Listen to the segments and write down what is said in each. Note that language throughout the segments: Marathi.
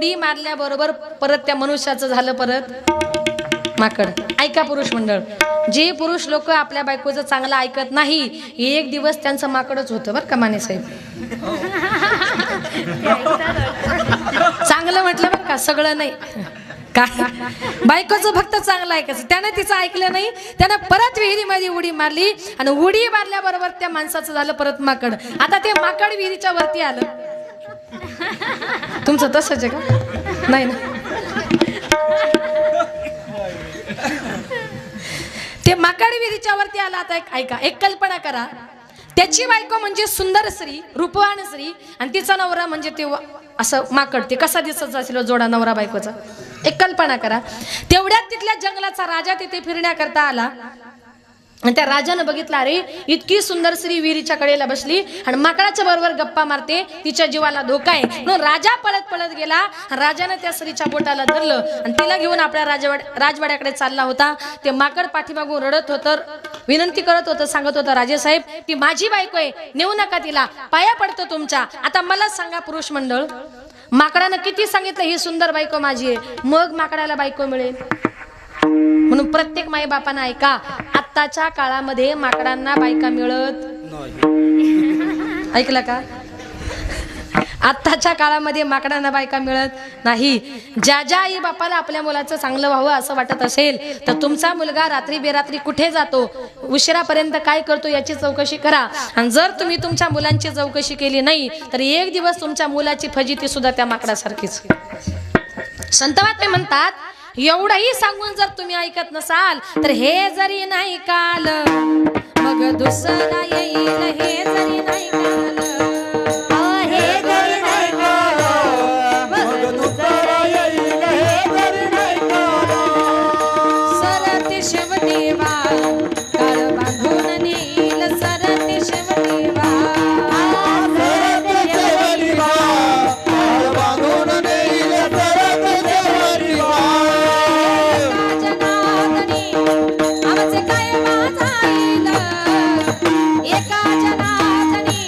उडी मारल्याबरोबर परत त्या मनुष्याचं झालं परत माकड. ऐका पुरुष मंडळ, जे पुरुष लोक आपल्या बायकोचं चांगलं ऐकत नाही, एक दिवस त्यांचं माकडच होतं बरं का माने साहेब. चांगलं म्हटलं बरं का, सगळं नाही. काय बायकोचं फक्त चांगलं ऐकायचं. त्यानं तिचं ऐकलं नाही, त्यानं परत विहिरीमध्ये उडी मारली आणि उडी मारल्याबरोबर त्या माणसाचं झालं परत माकड. आता ते माकड विहिरीच्या वरती आलं. तुमचं तसंच आहे का? नाही ना. ते माकड विहिरीच्या वरती आला. आता ऐका, एक कल्पना करा, त्याची बायको म्हणजे सुंदर स्त्री, रूपवान स्त्री, आणि तिचा नवरा म्हणजे ते असं माकड. ते कसा दिसत असेल जोडा नवरा बायकोचा, एक कल्पना करा. तेवढ्यात तिथल्या जंगलाचा राजा तिथे फिरण्याकरता आला आणि त्या राजानं बघितलं, अरे इतकी सुंदर स्त्री विहिरीच्या कडेला बसली आणि माकडाच्या बरोबर गप्पा मारते, तिच्या जीवाला धोका आहे. म्हणून राजा पळत पळत गेला. राजानं त्या स्त्रीच्या बोटाला धरलं आणि तिला घेऊन आपल्या राजवाड्याकडे चालला होता. ते माकड पाठीमागून रडत होतं, विनंती करत होतं, सांगत होतं, राजेसाहेब ती माझी बायको आहे, नेऊ नका तिला, पाया पडतो तुमच्या. आता मला सांगा पुरुष मंडळ, माकडानं किती सांगितलं ही सुंदर बायको माझी आहे, मग माकडाला बायको मिळेल? म्हणून प्रत्येक माई बापांना ऐका, आत्ताच्या काळामध्ये माकडांना बायका मिळत नाही. ऐकलं का? आत्ताच्या काळामध्ये माकडांना बायका मिळत नाही. ज्या ज्या आई बापाला आपल्या मुलाचं चांगलं व्हावं असं वाटत असेल तर तुमचा मुलगा रात्री बेरात्री कुठे जातो, उशिरापर्यंत काय करतो याची चौकशी करा. आणि जर तुम्ही तुमच्या मुलांची चौकशी केली नाही तर एक दिवस तुमच्या मुलाची फजिती सुद्धा त्या माकडासारखीच. संतवाद म्हणतात, एवढंही सांगून जर तुम्ही ऐकत नसाल तर हे जरी नाही काल मग दुसरा येईल, हे जरी नाही काल, हे जरी नाही काल मग दुसरा येईल, हे जरी नाही काल. सरते शेवटी वाल काळ बांधून नेईल, सरते शेवटी वाल, सरते शेवटी वाल काळ बांधून नेईल, सरते शेवटी वाल. आवाज काय माझा येईल, एका जनार्दनी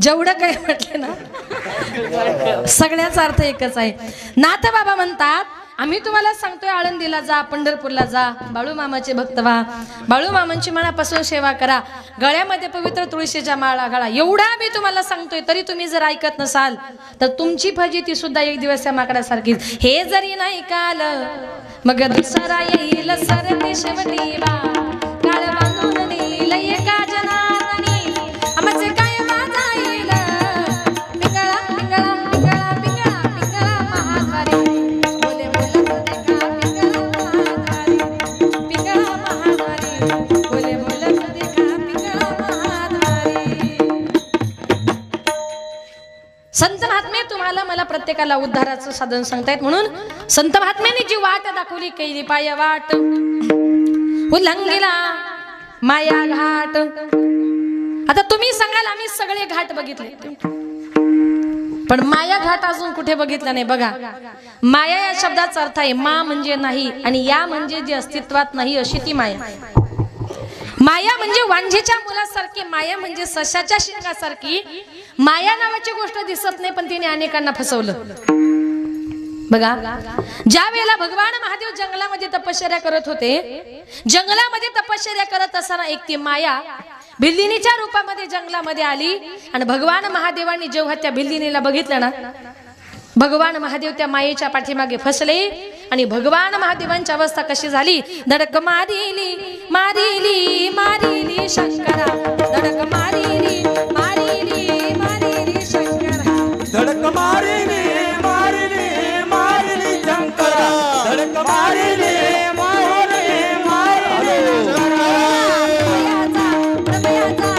जेवढं काय म्हटले ना सगळ्याचा अर्थ एकच आहे. नाथ बाबा म्हणतात आम्ही तुम्हाला सांगतोय आळंदीला जा, पंढरपूरला जा, बाळू मामाचे भक्त व्हा, बाळू मामांची मनापासून सेवा करा, गळ्यामध्ये पवित्र तुळशीच्या माळा घाला. एवढा आम्ही तुम्हाला सांगतोय तरी तुम्ही जर ऐकत नसाल तर तुमची फजिती सुद्धा एक दिवस त्या माकडासारखीच. हे जरी नाही काल मग दुसरा येईल सरते शेवटी बा, काळ बांधून नेईल एका जनार्दनी, आमचे काय माझा येईल पिंगळा पिंगळा पिंगळा पिंगळा पिंगळा महाद्वारी, बोले बोलत देखा पिंगळा महाद्वारी, बोले बोलत देखा पिंगळा महाद्वारी. संत महात्मे तुम्हाला मला प्रत्येकाला उद्धाराचं साधन सांगतायत. म्हणून संत महात्म्यांनी जी वाट दाखवली, कैली पाय वाट उल्लंघिला माया घाट. आता तुम्ही सांगाल आम्ही सगळे घाट बघितले, पण माया घाट अजून कुठे बघितला नाही. बघा, माया या शब्दाचा अर्थ आहे मा म्हणजे नाही आणि या म्हणजे जी अस्तित्वात नाही अशी ती माया. माया म्हणजे वांझेच्या मुलासारखी, माया म्हणजे सशाच्या शिंगासारखी. माया नावाची गोष्ट दिसत नाही पण तिने अनेकांना फसवलं. बघा, ज्या वेळेला भगवान महादेव जंगलामध्ये तपश्चर्या करत होते, जंगलामध्ये तपश्चर्या करत असताना एक ती माया भिल्लिनीच्या रूपामध्ये जंगलामध्ये आली आणि भगवान महादेवांनी जेव्हा त्या भिल्लिनीला बघितलं ना, भगवान महादेव त्या मायेच्या पाठीमागे फसले आणि भगवान महादेवांची अवस्था कशी झाली, धडक मारिली मारिली मारिली शंकरा, धडक मारिली मारिली मारिली शंकरा, धडक मारिली मारिली मारिली शंकरा, धडक मारिली मारिली मारिली ब्रह्मयाचा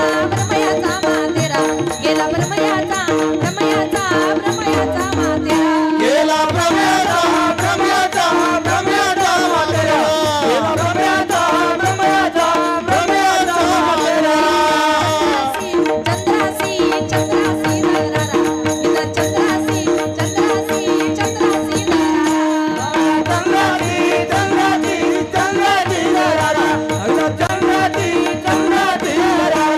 मातेरा गेला, ब्रह्मयाचा ब्रह्मयाचा ब्रह्मयाचा मातेरा गेला, ब्रह्मयाचा ब्रह्मयाचा ब्रह्मयाचा मातेरा गेला, ब्रह्मयाचा ब्रह्मयाचा ब्रह्मयाचा मातेरा. चंद्रासी चंद्रासी नगरारा, मित्र चंद्रासी चंद्रासी चंद्रासी नगरारा, चंद्राची चंद्राची चंद्राची नरारा, चंद्राची चंद्राची नरारा.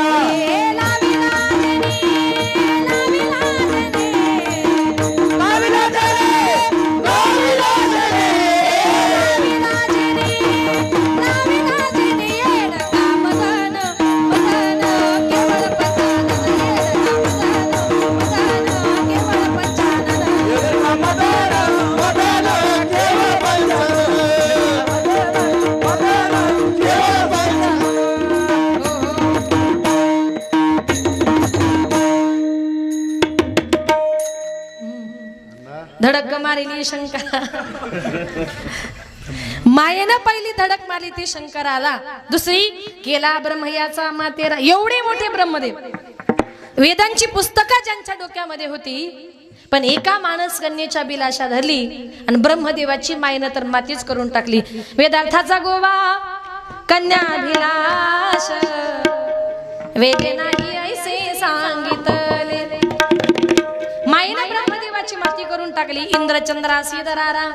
धडक मारिली शंकरा. मायेनं पहिली धडक मारली ती शंकराला, दुसरी केला ब्रह्मयाचा मातेरा. एवढे मोठे ब्रह्मदेव, वेदांची पुस्तकं ज्यांच्या डोक्यामध्ये होती, पण एका मानस कन्येच्या बिलाशा धरली आणि ब्रह्मदेवाची मायेनं तर मातीच करून टाकली. वेदार्थाचा गोवा कन्याभिलाष वेदे नाही ऐसे सांगितले, मायेनं ब्रह्मदेवाची माती करून टाकली. इंद्रचंद्रासी दरारा.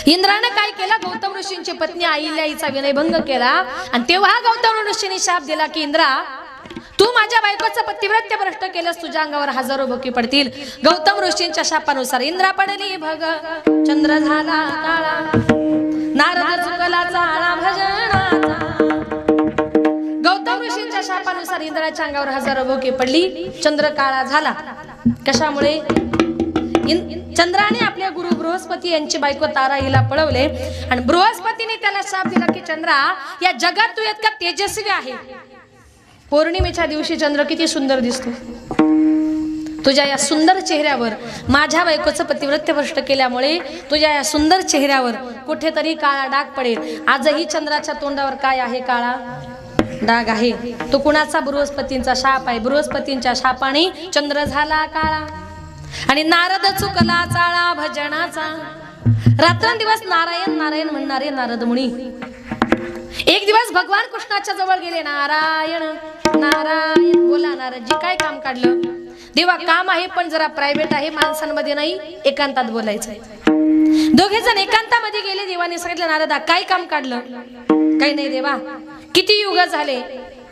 इंद्राने काय केलं, गौतम ऋषींची पत्नी अहिल्याईचा विनयभंग केला आणि तेव्हा गौतम ऋषींनी शाप दिला की इंद्रा, तू माझ्या बायकोचं पतिव्रत्य भ्रष्ट केलंस, तुझ्या अंगावर हजारो भोके पडतील. गौतम ऋषींच्या शापानुसार इंद्रा पडली भग, चंद्र झाला काळा, नारद चुकला चाळा भजनाचा. गौतम ऋषींच्या शापानुसार इंद्राच्या अंगावर हजारो भोके पडली, चंद्र काळा झाला. कशामुळे? चंद्राने आपल्या गुरु बृहस्पती यांची बायको तारा हिला पळवले आणि बृहस्पतीने त्याला शाप दिला की चंद्रा, या जगात तू इतका तेजस्वी आहे, पौर्णिमेच्या दिवशी चंद्र किती सुंदर दिसतो, तुझ्या या सुंदर चेहऱ्यावर माझ्या बायकोचं पतिव्रत्य भ्रष्ट केल्यामुळे तुझ्या या सुंदर चेहऱ्यावर कुठेतरी काळा डाग पडेल. आजही चंद्राच्या तोंडावर काय आहे? काळा डाग आहे. तो कुणाचा? बृहस्पतींचा शाप आहे. बृहस्पतींच्या शापाने चंद्र झाला काळा आणि नारद चुकला चाळा भजनाचा. रात्रंदिवस नारायण नारायण म्हणणारे नारद मुनी एक दिवस भगवान कृष्णाच्या जवळ गेले. नारायण नारायण बोला नारदजी, काय काम काढलं? देवा काम आहे पण जरा प्रायव्हेट आहे, माणसांमध्ये नाही, एकांतात बोलायचं आहे. दोघे जण एकांतामध्ये गेले. देवाने सांगितलं, नारदा काय काम काढलं? काही नाही देवा, किती युग झाले,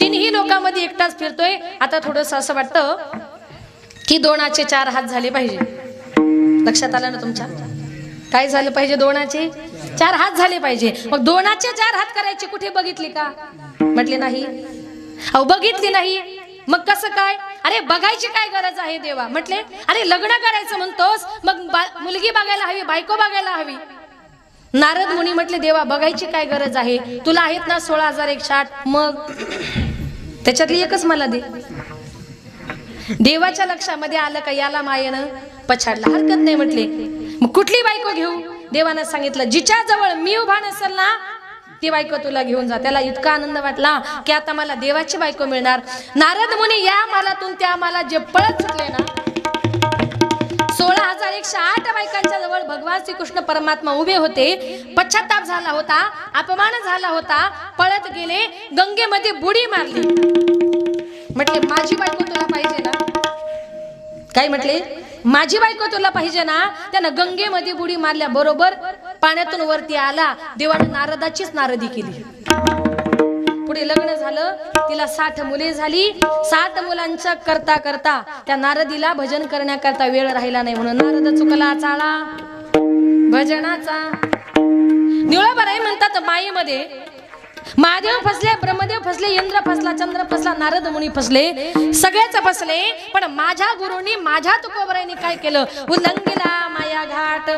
तिन्ही लोकांमध्ये एकटाच फिरतोय, आता थोडंसं असं वाटतं की दोनाचे 4 हात झाले पाहिजे. लक्षात आलं ना तुमच्या? काय झालं पाहिजे? दोनाचे 4 हात झाले पाहिजे. मग दोनाचे 4 हात करायचे कुठे बघितली का? म्हटले नाही. अहो बघितली नाही मग कसं काय? अरे बघायची काय गरज आहे देवा? म्हटले अरे लग्न करायचं म्हणतोस मग मुलगी बघायला हवी, बायको बघायला हवी. नारद मुनी म्हटले देवा बघायची काय गरज आहे? तुला आहेत ना 16,108, मग त्याच्यातली एकच मला दे. देवाच्या लक्षामध्ये आलं का याला मायेनं पछाडला. हरकत नाही म्हटले. मग कुठली बायको घेऊ? देवानं सांगितलं जिच्या जवळ मी उभा नसेल ना ती बायको तुला घेऊन जा. त्याला इतका आनंद वाटला की आता मला देवाची बायको मिळणार. नारद मुनी या मालातून त्या माला जे पळत सुटले ना 16,108 बायकांच्या जवळ भगवान श्रीकृष्ण परमात्मा उभे होते. पश्चाताप झाला होता, अपमान झाला होता, पळत गेले, गंगेमध्ये बुडी मारली. म्हटले माझी बायको तुला पाहिजे ना? काय म्हटले? माझी बायको तुला पाहिजे ना? त्यानं गंगेमध्ये बुडी मारल्या बरोबर पाण्यातून वरती आला. देवानं नारदाचीच नारदी केली. पुढे लग्न झालं. तिला 60 मुले झाली. 60 मुलांच्या करता करता त्या नारदीला भजन करण्याकरता वेळ राहिला नाही. म्हणून नारद चुकला चाळा भजनाचा. निळोबाराई म्हणतात मायेमध्ये महादेव फसले, ब्रह्मदेव फसले, इंद्र फसला, चंद्र फसला, नारद मुनी फसले, सगळेच फसले. पण माझ्या गुरुनी, माझ्या तुकोबराईने काय केलं? उल्लंघिला माया घाट.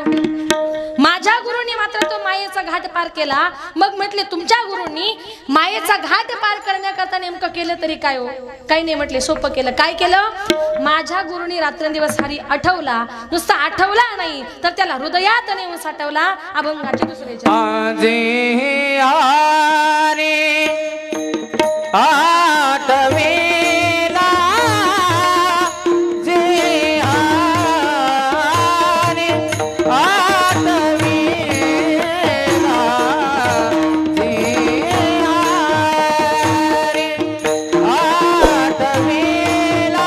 माझ्या गुरुनी मात्र तो मायेचा घाट पार केला. मग म्हटले तुमच्या गुरुनी मायेचा घाट पार करण्याकरता नेमकं केलं तरी काय हो? काही नाही म्हटले, सोपं केलं. काय केलं? माझ्या गुरुनी रात्रंदिवस हरी आठवला. नुसता आठवला नाही तर त्याला हृदयात नेऊन साठवला. अभंगाचे दुसरे आठवेला जे आरे आठवेला जे आरे आठवेला जे आरे आठवेला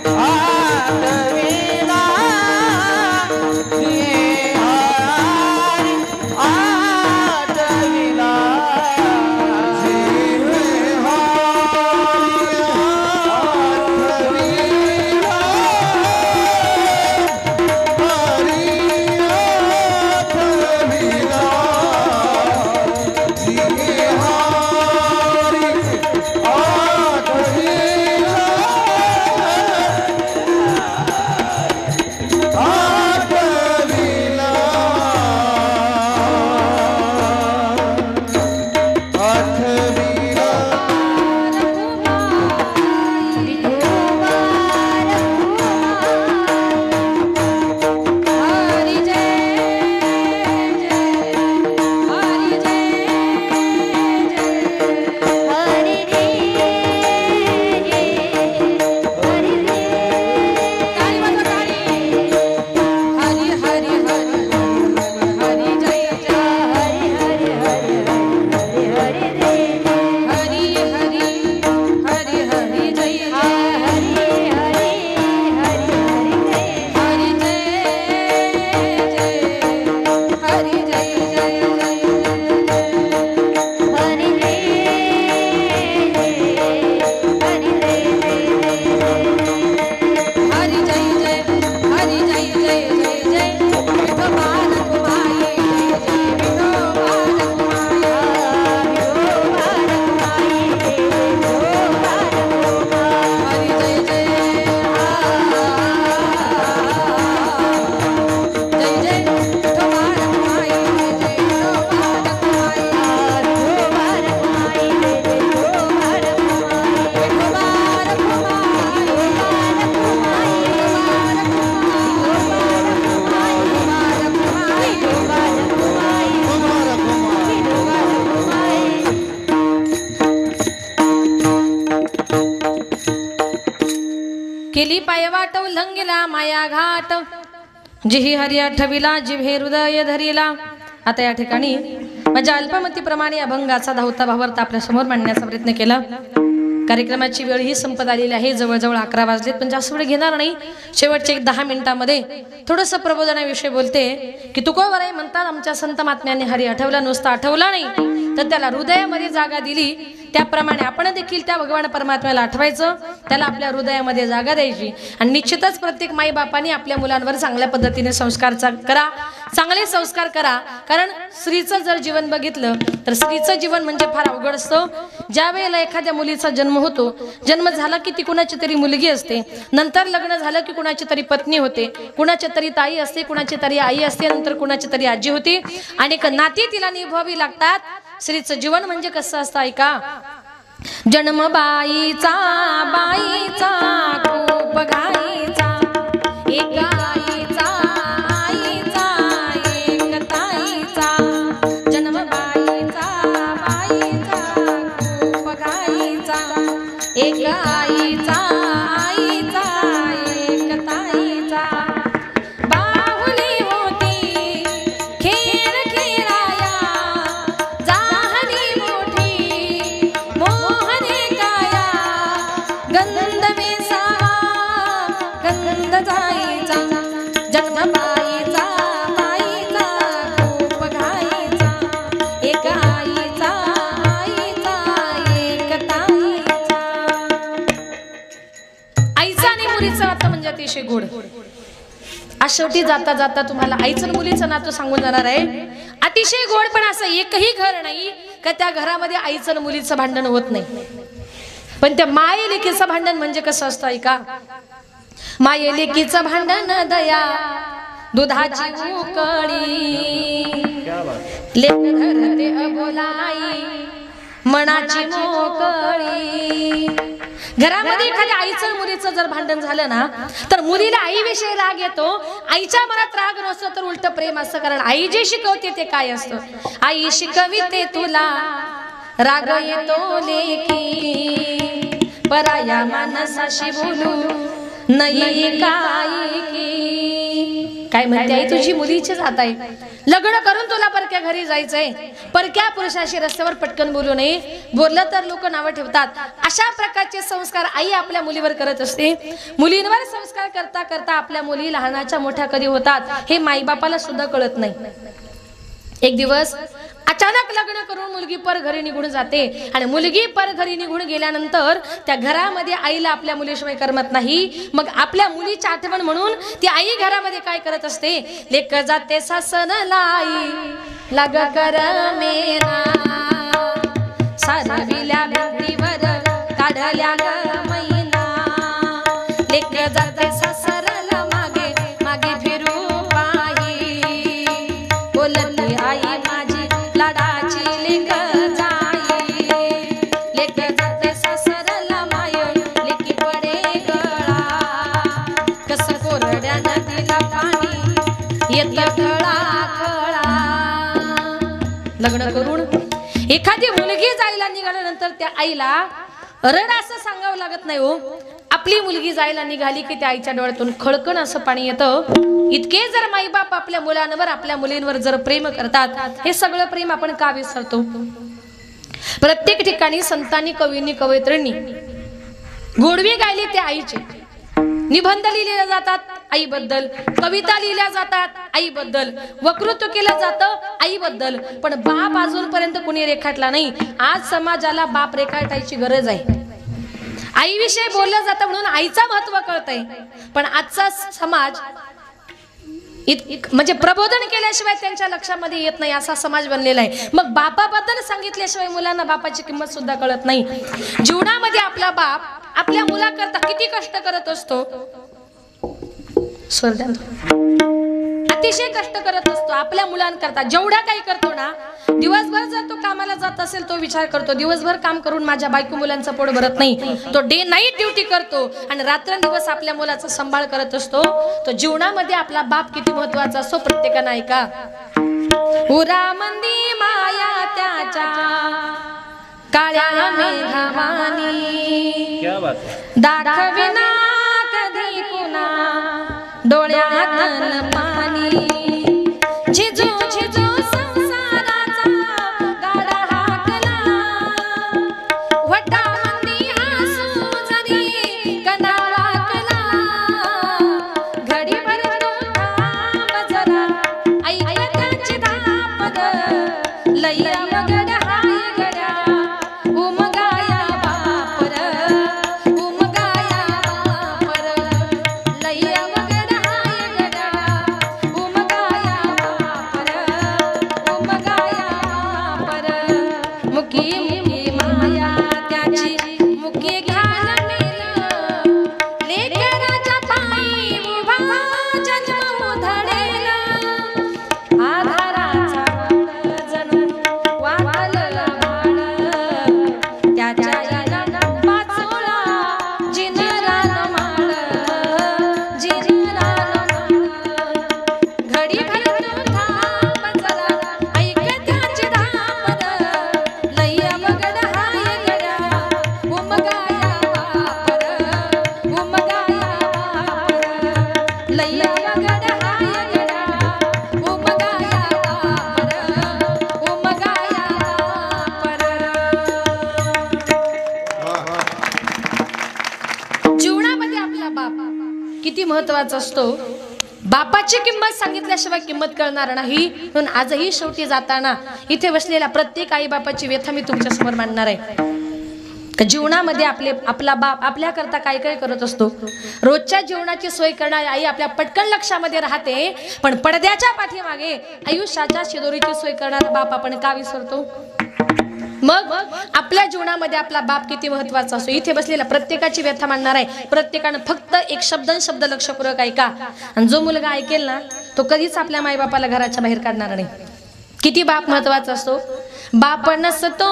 आठविला श्री हरी आठविला केली पायवाट उल्लंघिला माया घाट जिही हरी आठविला जिभे हृदय धरिला. आता या ठिकाणी माझ्या अल्पमतीप्रमाणे अभंगाचा धावता भावार्थ आपल्या समोर मांडण्याचा प्रयत्न केला. कार्यक्रमाची वेळ ही संपत आलेली आहे. जवळजवळ 11 वाजलेत, पण जास्त वेळ घेणार नाही. शेवटच्या 10 मिनिटांमध्ये थोडंसं प्रबोधनाविषयी बोलते की तुकोबराय म्हणतात आमच्या संत महात्म्यांनी हरी आठवला, नुसता आठवला नाही तर त्याला हृदयामध्ये जागा दिली. त्याप्रमाणे आपण देखील त्या भगवान परमात्म्याला आठवायचं, त्याला आपल्या हृदयामध्ये जागा द्यायची. आणि निश्चितच प्रत्येक माई बापाने आपल्या मुलांवर चांगल्या पद्धतीने संस्कार करा, चांगले संस्कार करा. कारण स्त्रीचं जर जीवन बघितलं तर स्त्रीचं जीवन म्हणजे फार अवघड असतं. ज्या वेळेला एखाद्या मुलीचा जन्म होतो, जन्म झाला की ती कुणाची तरी मुलगी असते, नंतर लग्न झालं की कुणाची तरी पत्नी होते, कुणाची तरी ताई असते, कुणाची तरी आई असते, नंतर कुणाची तरी आजी होती. आणि नाती तिला निभवावी लागतात. स्त्रीचं जीवन म्हणजे कसं असतं ऐका. जन्म बाईचा खूप घाईचा, एक आईचा एक ताईचा. जन्म बाईचा खूप घाईचा, एक आईचा एक ताईचा. बाहुली होती खेळ खेळाया, जाहली मोठी मोहने काया. गंध वेसा गंध जाईचा, जन्म बाईचा खूप घाईचा, एक आईचा एक ताईचा. आईचा आणि मुलीचं नातं म्हणजे अतिशय गोड. आज शेवटी जाता जाता तुम्हाला आईचं आणि मुलीचं नातं सांगून जाणार आहे. अतिशय गोड, पण असं एकही घर नाही का त्या घरामध्ये आईचं आणि मुलीचं भांडण होत नाही. पण त्या माये लेकीचं भांडण म्हणजे कसं असतं ऐका. माये लेकीचं भांडण दया दुधाची उकळी, लेक धरते अबोलाई मनाची मोकळी. घरामध्ये एखाद्या आईचं आणि मुलीचं जर भांडण झालं ना तर मुलीला आईविषयी राग येतो, आईच्या मनात राग नसतो तर उलट प्रेम असतं. कारण आई जे शिकवते ते काय असतं. आई शिकविते तुला राग येतो लेकी, पराया माणसाशी बोलू नाही काय की. काय म्हणते आई, तुझी मुलीची जात आहे, लग्न करून तुला परक्या घरी जायचंय, परक्या पुरुषाशी रस्त्यावर पटकन बोलू नये, बोललं तर लोक नावं ठेवतात. अशा प्रकारचे संस्कार आई आपल्या मुलीवर करत असते. मुलींवर संस्कार करता करता आपल्या मुली लहानाच्या मोठ्या कधी होतात हे माईबापाला सुद्धा कळत नाही. एक दिवस अचानक लग्न करून मुलगी पर घरी निघून जाते आणि मुलगी पर घरी निघून गेल्यानंतर त्या घरामध्ये आईला आपल्या मुलीशिवाय करमत नाही. मग आपल्या मुलीची आठवण म्हणून ती आई घरामध्ये काय करत असते, लेक जाते सासन लाई लाग कर मेरा, सारविल्या भिंतीवर काढल्या ग मैना, लेक जाते सासरला मागे मागे फिरू पाही, बोलली आई माझी लाडाची लेक जाई, लेक जाते सासरला माय लेकी पडे गळा, कस कोरड्या नदीला पाणी येत खळा खळा. लग्न करून एखादी मुलगी जायला निघाल्यानंतर त्या आईला रड असं सांगावं लागत नाही हो. आपली मुलगी जायला निघाली की त्या आईच्या डोळ्यातून खळकण असं पाणी येतं. इतके जर माईबाप आपल्या मुलांवर आपल्या मुलींवर जर प्रेम करतात, हे सगळं प्रेम आपण का विसरतो? प्रत्येक ठिकाणी संतांनी, कवींनी, कवयित्रींनी गोडवी गायली त्या आईचे, निबंध लिहिले जातात आईबद्दल, कविता लिहिल्या जातात आईबद्दल, वक्तृत्व केलं जातं आईबद्दल, पण बाप अजूनपर्यंत कुणी रेखाटला नाही. आज समाजाला बाप रेखाटायची गरज आहे. आईविषयी बोललं जातं म्हणून आईचं महत्व कळतंय, पण आजचा समाज म्हणजे प्रबोधन केल्याशिवाय त्यांच्या लक्षामध्ये येत नाही असा समाज बनलेला आहे. मग बापाबद्दल सांगितल्याशिवाय मुलांना बापाची किंमत सुद्धा कळत नाही. जीवनामध्ये आपला बाप आपल्या मुलाकरता किती कष्ट करत असतो, अतिशय कष्ट करत असतो आपल्या मुलांकरता. जेवढा काही करतो ना, दिवसभर जर तो कामाला जात असेल तो विचार करतो, दिवसभर काम करून माझ्या बायको मुलांचं पोट भरत नाही, तो डे नाईट ड्युटी करतो आणि रात्रंदिवस आपल्या मुलाचा सांभाळ करत असतो. तो जीवनामध्ये आपला बाप किती महत्वाचा असतो प्रत्येकानं ऐका. उरामंदी माया त्याच्या काळ्या मेघावानी, दाखविना कधी कुणा डोळ्यातन पाणी, झिजू झिजू संसाराचा गाडा हाकला, वटामंदी हसू जरी कणा वाकला, घडीभर तू थांब जरा ऐक त्याची धापद, लया वगड हाय गड्या उमगाया बापर, उमगाया बापर, लया वगड हाय गड्या उमगाया बापर, उमगाया बापर. मुकी मुकी माया त्याची मुकी घाल मेल, लेकराच्या पायी उभा जन्म उधळेल, आधाराचा जणू वाटलं बाळ, त्याच्या आईला पाचोळा जिनरान माळ, जिनरान माळ, घडीभर तू थांब जरा ऐक त्याची धापद, लया वगड हाय गड्या उमगाया बापर, उमगाया बापर, लया वगड हाय गड्या उमगाया बापर, उमगाया बापर. जीवनामध्ये आपला बाप किती महत्वाचा असतो. बापाची किंमत सांगितल्याशिवाय किंमत कळणार नाही. म्हणून आजही शेवटी जाताना इथे बसलेल्या प्रत्येक आई बापाची व्यथा मी तुमच्या समोर मांडणार आहे. का जीवनामध्ये आपला बाप आपल्या करता काय काय करत असतो. रोजच्या जीवनाची सोय करणारी आई आपल्या पटकन लक्षामध्ये राहते, पण पडद्याच्या पाठीमागे आयुष्याच्या शिदोरीची सोय करणारा बाप आपण का विसरतो. मग आपल्या जीवनामध्ये आपला बाप किती महत्वाचा असतो. इथे बसलेल्या प्रत्येकाची व्यथा मांडणार आहे. प्रत्येकानं फक्त एक शब्द लक्षपूर्वक ऐका, आणि जो मुलगा ऐकेल ना तो कधीच आपल्या मायबापाला घराच्या बाहेर काढणार नाही. किती बाप महत्वाचा असतो. बाप नसतो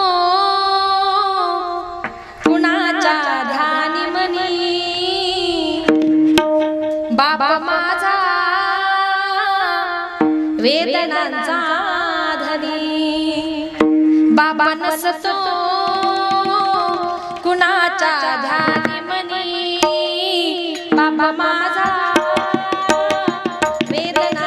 कुणाच्या ध्यानी मनी, बाप माझा वेदनांचा धनी, बाबा नसतो कुणाच्या ध्यानी मनी, बाबा माझा वेदना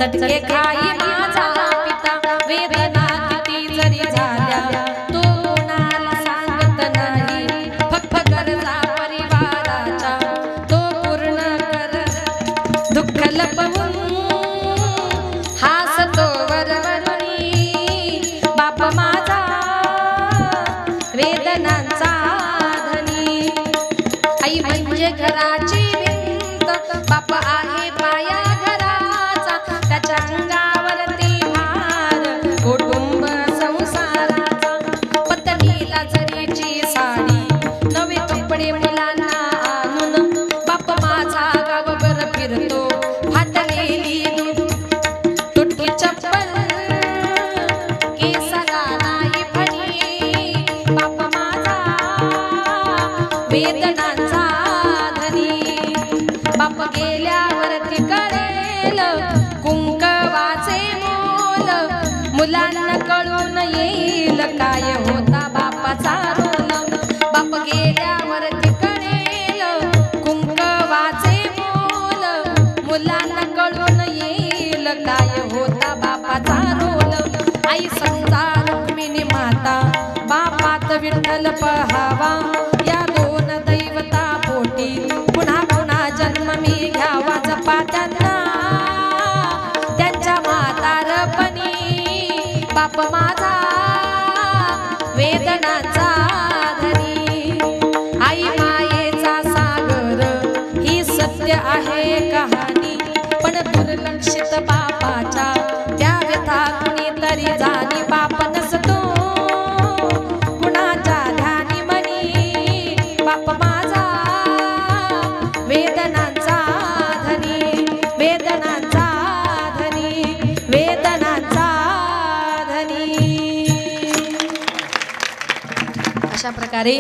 चटके खाई माझा पिता वेदना किती जरी झाल्या तो कोणाला सांगत नाही फक्त गरजा परिवाराच्या तो पूर्ण कर दुःख लपवून हासतो वरवरुनी बाप माझा वेदनांचा धनी आई म्हणजे घराची भिंत बाप आहे पाया घराचा त्याच्या अंगावरती भार कुटुंब संसाराचा पत्नीला जरीची साडी नवे कपडे मुलांना आणून बाप माझा गावभर फिरतो फाटलेली तुटकी चप्पल केसाला नाही फणी बाप माझा वेदनांचा धनी बाप गेल्यावरती कळेल कुंकवाचे मोल मुलांना कळून येईल काय होता बापाचा रोल बाप गेल्यावरती कळेल कुंकवाचे मोल मुलांना कळून येईल काय होता बापाचा रोल आई समजा रुक्मिणी माता बापात विठ्ठल पहावा या दोन दैवता पोटी पुन्हा पुन्हा जन्म मी घ्यावा जपा त्यांना त्यांच्या म्हातारपणी बाप माझा वेदनाचा धनी आई मायेचा सागर ही सत्य आहे कहाणी पण दुर्लक्षित बापाच्या त्या व्यथा कुणीतरी जाणी बाप नसतो कुणाच्या ध्यानी मनी बाप माझा वेदनांचा धनी वेदनांचा धनी वेदनांचा धनी अशा प्रकारे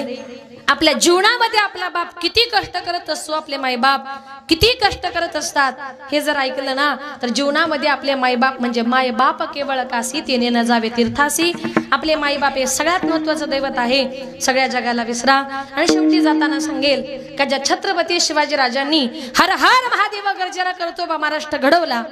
आपल्या जीवनामध्ये आपला बाप किती कष्ट करत असतो आपले मायबाप किती कष्ट करत असतात हे जर ऐकलं ना तर जीवनामध्ये आपले मायबाप म्हणजे मायबाप केवळ कासी तेने न जावे तीर्थासी आपले मायबाप हे सगळ्यात महत्वाचं दैवत आहे सगळ्या जगाला विसरा आणि शेवटी जाताना सांगेल का ज्या छत्रपती शिवाजी राजांनी हर हर महादेव गर्जना करतो बा महाराष्ट्र घडवला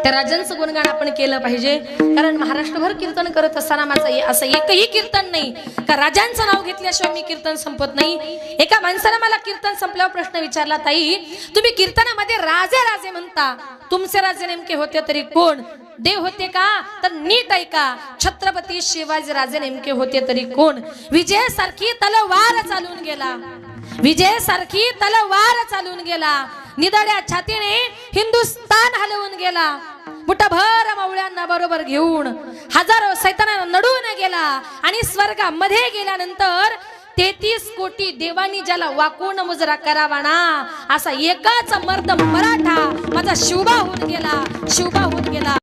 त्या राजांचं गुणगान आपण केलं पाहिजे कारण महाराष्ट्रभर कीर्तन करत असताना माझं असं एकही कीर्तन नाही का राजांचं नाव घेतल्याशिवाय मी कीर्तन संपत नाही एका माणसाने मला कीर्तन संपल्यावर प्रश्न विचारला ताई तुम्ही कीर्तनामध्ये राजे राजे म्हणता तुमचे राजे नेमके होते तरी कोण देव होते का तर नीट ऐका छत्रपती शिवाजी राजे नेमके होते तरी कोण विजयासारखी तलवार चालून गेला विजयासारखी तलवार चालून गेला निदड्या छातीने हिंदुस्तान हलवून गेला मुठभर मावळ्यांना बरोबर घेऊन हजारो सैतानांना नडून गेला आणि स्वर्गामध्ये गेल्यानंतर 33 कोटी देवानी ज्याला वाकून मुजरा करावा ना असा एकाच मर्द मराठा माझा शिवबा होऊन गेला